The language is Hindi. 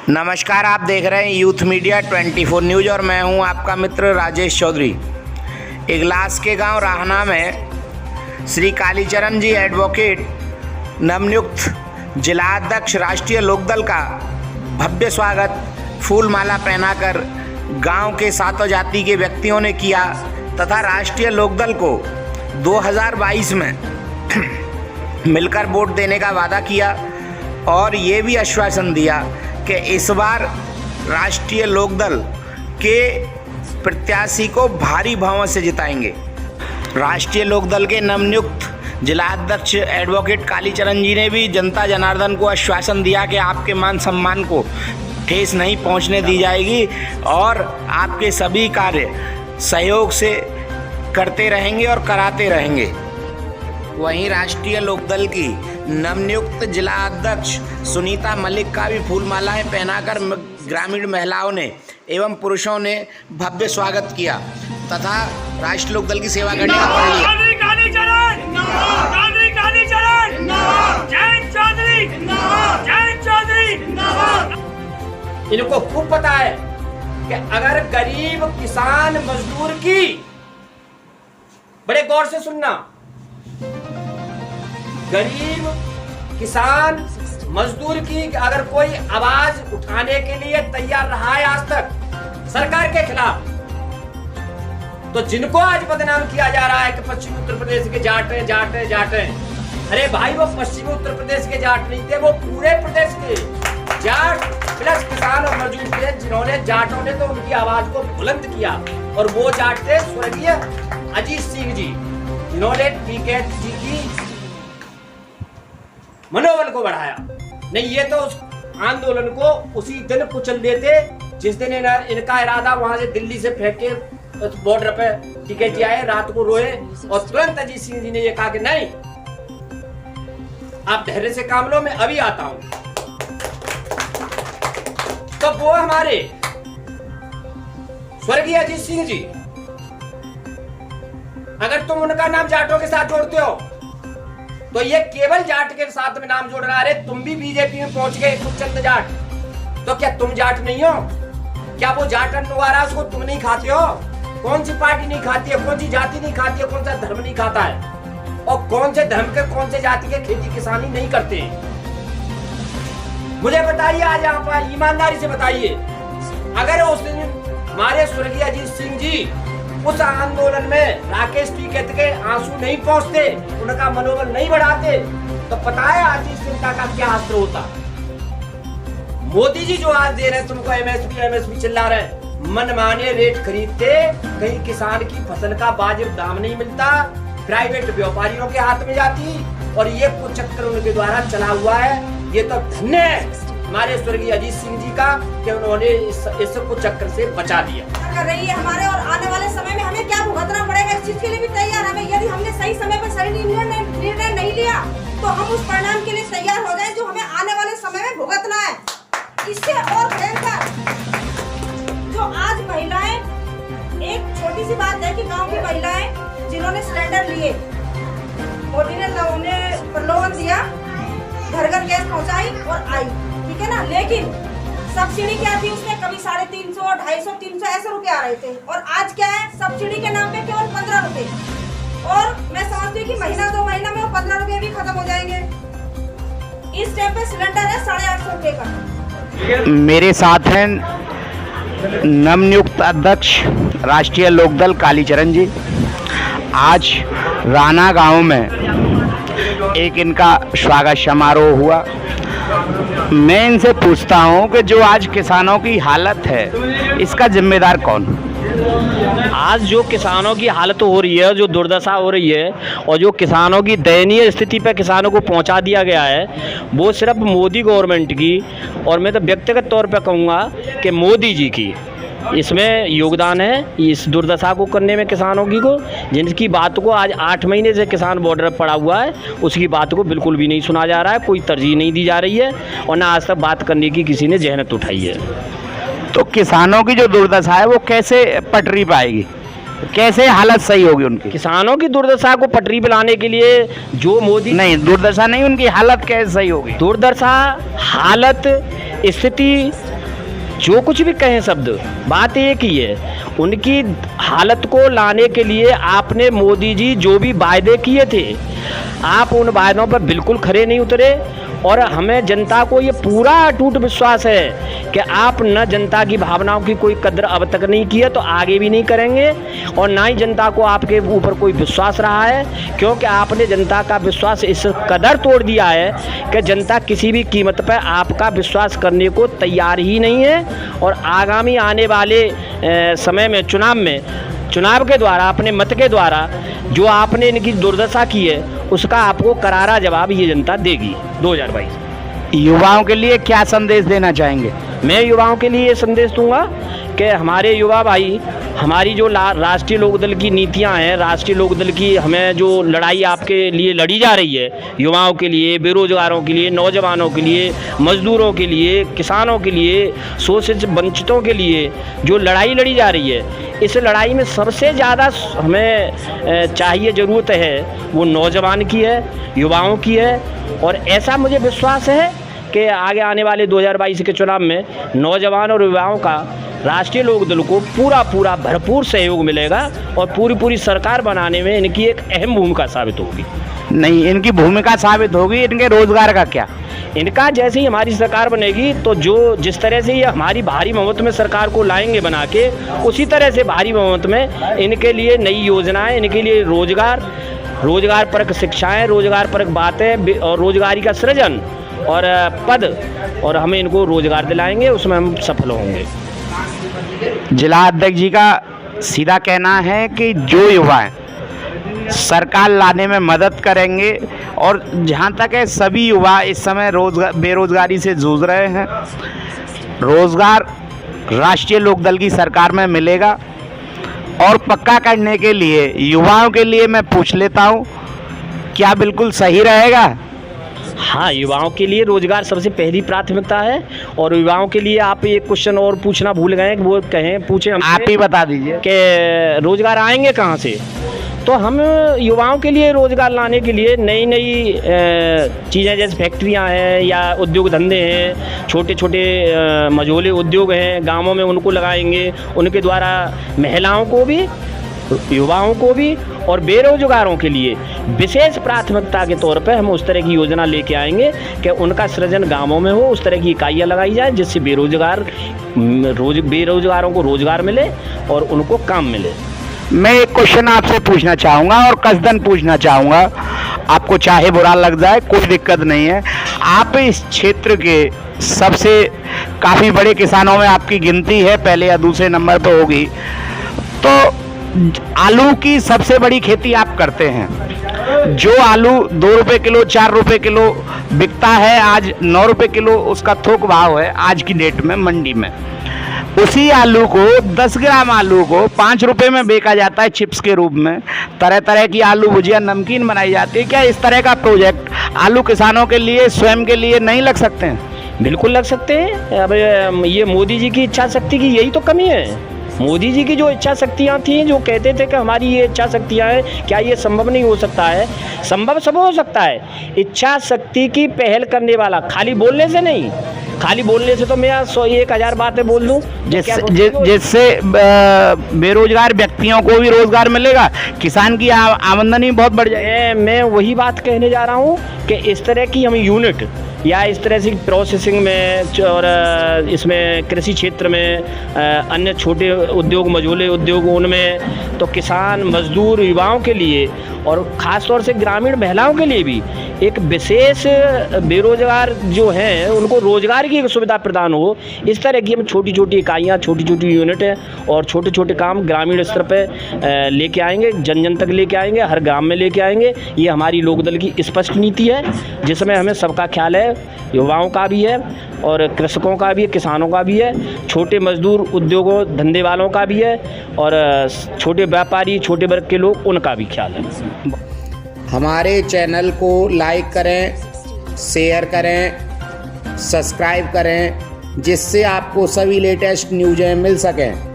नमस्कार, आप देख रहे हैं यूथ मीडिया 24 न्यूज़ और मैं हूं आपका मित्र राजेश चौधरी। इगलास के गांव राहना में श्री कालीचरण जी एडवोकेट नवनियुक्त जिलाध्यक्ष राष्ट्रीय लोकदल का भव्य स्वागत फूल माला पहनाकर गांव के सातों जाति के व्यक्तियों ने किया तथा राष्ट्रीय लोकदल को 2022 में मिलकर वोट देने का वादा किया और ये भी आश्वासन दिया कि इस बार राष्ट्रीय लोकदल के प्रत्याशी को भारी बहुमत से जिताएंगे। राष्ट्रीय लोकदल के नवनियुक्त जिलाध्यक्ष एडवोकेट कालीचरण जी ने भी जनता जनार्दन को आश्वासन दिया कि आपके मान सम्मान को ठेस नहीं पहुंचने दी जाएगी और आपके सभी कार्य सहयोग से करते रहेंगे और कराते रहेंगे। वहीं राष्ट्रीय लोकदल की नवनियुक्त जिला अध्यक्ष सुनीता मलिक का भी फूल मालाएं पहनाकर ग्रामीण महिलाओं ने एवं पुरुषों ने भव्य स्वागत किया तथा राष्ट्रीय लोकदल की सेवा करने का प्रण लिया। इनको खूब पता है कि अगर गरीब किसान मजदूर की, बड़े गौर से सुनना, गरीब किसान मजदूर की अगर कोई आवाज उठाने के लिए तैयार रहा है आज तक सरकार के खिलाफ, तो जिनको आज बदनाम किया जा रहा है कि पश्चिमी उत्तर प्रदेश के जाट हैं, जाट हैं, जाट हैं, अरे भाई वो पश्चिमी उत्तर प्रदेश के जाट नहीं थे, वो पूरे प्रदेश के जाट प्लस किसान और मजदूर थे जिन्होंने, जाटों ने तो उनकी आवाज को बुलंद किया और वो जाट थे स्वर्गीय अजीत सिंह जी, जिन्होंने टीके जी की मनोबल को बढ़ाया। नहीं ये तो उस आंदोलन को उसी दिन कुचल देते जिस दिन इनका इरादा वहां से दिल्ली से फेंक के बॉर्डर पे टिकट जी आए, रात को रोए और तुरंत अजीत सिंह जी ने ये कहा कि नहीं, आप धैर्य से काम लो, मैं अभी आता हूं। तो वो हमारे स्वर्गीय अजीत सिंह जी, अगर तुम उनका नाम जाटों के साथ जोड़ते हो तो ये केवल जाट के साथ में नाम जोड़ रहा है। तुम भी बीजेपी में पहुंच गए कुछ चंद जाट, तो क्या तुम जाट नहीं हो? क्या वो जाटन द्वारा उसको तुम नहीं खाते हो? कौन सी पार्टी नहीं खाती है, कौन सी जाति नहीं खाती है, कौन सा धर्म नहीं खाता है और कौन से धर्म के कौन से जाति के खेती किसानी नहीं करते हैं? मुझे बताइए आज यहाँ पर ईमानदारी से बताइए, अगर उस दिन हमारे स्वर्गीय अजीत सिंह जी उस आंदोलन में राकेश टिकैत के आंसू नहीं पहुंचते, उनका मनोबल नहीं बढ़ाते, तो पता है आज इस चिंता का क्या असर होता? मोदी जी जो आज दे रहे हैं तुमको एमएसपी चिल्ला रहे हैं, मनमाने रेट खरीदते, कहीं किसान की फसल का वाजिब दाम नहीं मिलता, प्राइवेट व्यापारियों के हाथ में जाती और ये कुछ चक्कर उनके द्वारा चला हुआ है। ये तो धन्य है हमारे स्वर्गीय अजीत सिंह जी का कि उन्होंने इस कुछ चक्कर से बचा दिया। कर रही है हमारे, और आने वाले समय में हमें क्या भुगतना पड़ेगा इस चीज के लिए भी तैयार हमें। यदि हमने सही समय पर सही निर्णय नहीं लिया तो हम उस परिणाम के लिए तैयार हो जाए जो हमें आने वाले समय में भुगतना है। इससे और भयंकर जो आज महिलाएं, एक छोटी सी बात है कि गाँव की महिलाएं जिन्होंने सिलेंडर लिए, मोदी ने प्रलोभन दिया, घर घर गैस पहुँचाई और आई, ठीक है ना, लेकिन सब्सिडी क्या थी उसमें? कभी 350, 250, 300 ऐसे रुपए आ रहे थे और आज क्या है? सब्सिडी के नाम पे केवल 15 रुपए, और मैं समझती हूँ कि महीना 2 महीना में वो 15 रुपए भी खत्म हो जाएंगे। इस टाइम पे सिलेंडर है 850 रुपए का। मेरे साथ हैं नवनियुक्त अध्यक्ष राष्ट्रीय लोकदल कालीचरण जी। आज राना गांव में एक इनका स्वागत समारोह हुआ। मैं इनसे पूछता हूं कि जो आज किसानों की हालत है इसका जिम्मेदार कौन? आज जो किसानों की हालत हो रही है, जो दुर्दशा हो रही है और जो किसानों की दयनीय स्थिति पर किसानों को पहुंचा दिया गया है, वो सिर्फ मोदी गवर्नमेंट की, और मैं तो व्यक्तिगत तौर पर कहूँगा कि मोदी जी की इसमें योगदान है, इस दुर्दशा को करने में किसानों की को, जिनकी बात को आज 8 महीने से किसान बॉर्डर पर पड़ा हुआ है, उसकी बात को बिल्कुल भी नहीं सुना जा रहा है, कोई तरजीह नहीं दी जा रही है और ना आज तक बात करने की किसी ने जहनत उठाई है। तो किसानों की जो दुर्दशा है वो कैसे पटरी पाएगी, कैसे हालत सही होगी उनकी? किसानों की दुर्दशा को पटरी पे लाने के लिए जो मोदी, नहीं दुर्दशा नहीं, उनकी हालत कैसे सही होगी? दुर्दशा, हालत, स्थिति जो कुछ भी कहें शब्द, बात एक ही है, उनकी हालत को लाने के लिए आपने मोदी जी जो भी वायदे किए थे, आप उन वायदों पर बिल्कुल खरे नहीं उतरे। और हमें जनता को ये पूरा अटूट विश्वास है कि आप न जनता की भावनाओं की कोई कदर अब तक नहीं की है, तो आगे भी नहीं करेंगे। और ना ही जनता को आपके ऊपर कोई विश्वास रहा है, क्योंकि आपने जनता का विश्वास इस कदर तोड़ दिया है कि जनता किसी भी कीमत पर आपका विश्वास करने को तैयार ही नहीं है। और आगामी आने वाले समय में चुनाव के द्वारा, अपने मत के द्वारा जो आपने इनकी दुर्दशा की है, उसका आपको करारा जवाब ये जनता देगी 2022। युवाओं के लिए क्या संदेश देना चाहेंगे? मैं युवाओं के लिए ये संदेश दूंगा कि हमारे युवा भाई, हमारी जो राष्ट्रीय लोकदल की नीतियां हैं, राष्ट्रीय लोकदल की हमें जो लड़ाई आपके लिए लड़ी जा रही है, युवाओं के लिए, बेरोजगारों के लिए, नौजवानों के लिए, मजदूरों के लिए, किसानों के लिए, शोषित वंचितों के लिए जो लड़ाई लड़ी जा रही है, इस लड़ाई में सबसे ज़्यादा हमें चाहिए, ज़रूरत है, वो नौजवान की है, युवाओं की है। और ऐसा मुझे विश्वास है कि आगे आने वाले 2022 के चुनाव में नौजवान और युवाओं का राष्ट्रीय लोकदल को पूरा भरपूर सहयोग मिलेगा और पूरी सरकार बनाने में इनकी एक अहम भूमिका साबित होगी। नहीं, इनकी भूमिका साबित होगी, इनके रोजगार का क्या? इनका जैसे ही हमारी सरकार बनेगी, तो जिस तरह से ये हमारी भारी बहुमत में सरकार को लाएंगे बना के, उसी तरह से भारी बहुमत में इनके लिए नई योजनाएं, इनके लिए रोजगार परक शिक्षाएं, रोजगार परक बातें और रोजगारी का सृजन और पद, और हमें इनको रोजगार दिलाएंगे, उसमें हम सफल होंगे। जिला अध्यक्ष जी का सीधा कहना है कि जो युवा सरकार लाने में मदद करेंगे, और जहाँ तक है सभी युवा इस समय बेरोजगारी से जूझ रहे हैं, रोजगार राष्ट्रीय लोकदल की सरकार में मिलेगा। और पक्का करने के लिए युवाओं के लिए मैं पूछ लेता हूँ, क्या बिल्कुल सही रहेगा? हाँ, युवाओं के लिए रोजगार सबसे पहली प्राथमिकता है। और युवाओं के लिए आप एक क्वेश्चन और पूछना भूल गए, कि वो पूछें हमसे, आप ही बता दीजिए कि रोजगार आएंगे कहाँ से। तो हम युवाओं के लिए रोजगार लाने के लिए नई चीज़ें, जैसे फैक्ट्रियां हैं या उद्योग धंधे हैं, छोटे मझोले उद्योग हैं गांवों में, उनको लगाएंगे। उनके द्वारा महिलाओं को भी, युवाओं को भी और बेरोजगारों के लिए विशेष प्राथमिकता के तौर पर हम उस तरह की योजना लेके आएंगे कि उनका सृजन गांवों में हो, उस तरह की इकाइयाँ लगाई जाए जिससे बेरोजगारों को रोजगार मिले और उनको काम मिले। मैं एक क्वेश्चन आपसे पूछना चाहूँगा और कसदन पूछना चाहूँगा, आपको चाहे बुरा लग जाए कोई दिक्कत नहीं है। आप इस क्षेत्र के सबसे काफ़ी बड़े किसानों में आपकी गिनती है, पहले या दूसरे नंबर पर होगी, तो आलू की सबसे बड़ी खेती आप करते हैं। जो आलू 2 रुपये किलो, 4 रुपये किलो बिकता है, आज 9 रुपये किलो उसका थोक भाव है आज की डेट में मंडी में। उसी आलू को, 10 ग्राम आलू को 5 रुपये में बेचा जाता है चिप्स के रूप में। तरह तरह की आलू भुजिया, नमकीन बनाई जाती है। क्या इस तरह का प्रोजेक्ट आलू किसानों के लिए, स्वयं के लिए नहीं लग सकते हैं? बिल्कुल लग सकते हैं। अब ये मोदी जी की इच्छा शक्ति की यही तो कमी है। मोदी जी की जो इच्छा शक्तियाँ थी, जो कहते थे कि हमारी ये इच्छा शक्तियाँ हैं, क्या ये संभव नहीं हो सकता है? संभव सब हो सकता है। इच्छा शक्ति की पहल करने वाला, खाली बोलने से नहीं, खाली बोलने से तो मैं 100-1000 बातें बोल दूँ जिससे बेरोजगार व्यक्तियों को भी रोजगार मिलेगा, किसान की आमदनी बहुत बढ़ जाएगी। मैं वही बात कहने जा रहा हूँ कि इस तरह की हम यूनिट या इस तरह से प्रोसेसिंग में और इसमें कृषि क्षेत्र में अन्य छोटे उद्योग, मझोले उद्योग, उनमें तो किसान, मजदूर, युवाओं के लिए और ख़ास तौर से ग्रामीण महिलाओं के लिए भी एक विशेष, बेरोजगार जो हैं उनको रोजगार की एक सुविधा प्रदान हो, इस तरह की हम छोटी छोटी इकाइयाँ, छोटी छोटी यूनिट हैं और छोटे छोटे काम ग्रामीण स्तर पर लेके आएंगे, जन जन तक लेके आएंगे, हर गांव में लेके आएंगे। ये हमारी लोकदल की स्पष्ट नीति है, जिसमें हमें सबका ख्याल है, युवाओं का भी है और कृषकों का भी है, किसानों का भी है, छोटे मजदूर, उद्योगों, धंधे वालों का भी है और छोटे व्यापारी, छोटे वर्ग के लोग, उनका भी ख्याल है। हमारे चैनल को लाइक करें, शेयर करें, सब्सक्राइब करें, जिससे आपको सभी लेटेस्ट न्यूज़ें मिल सकें।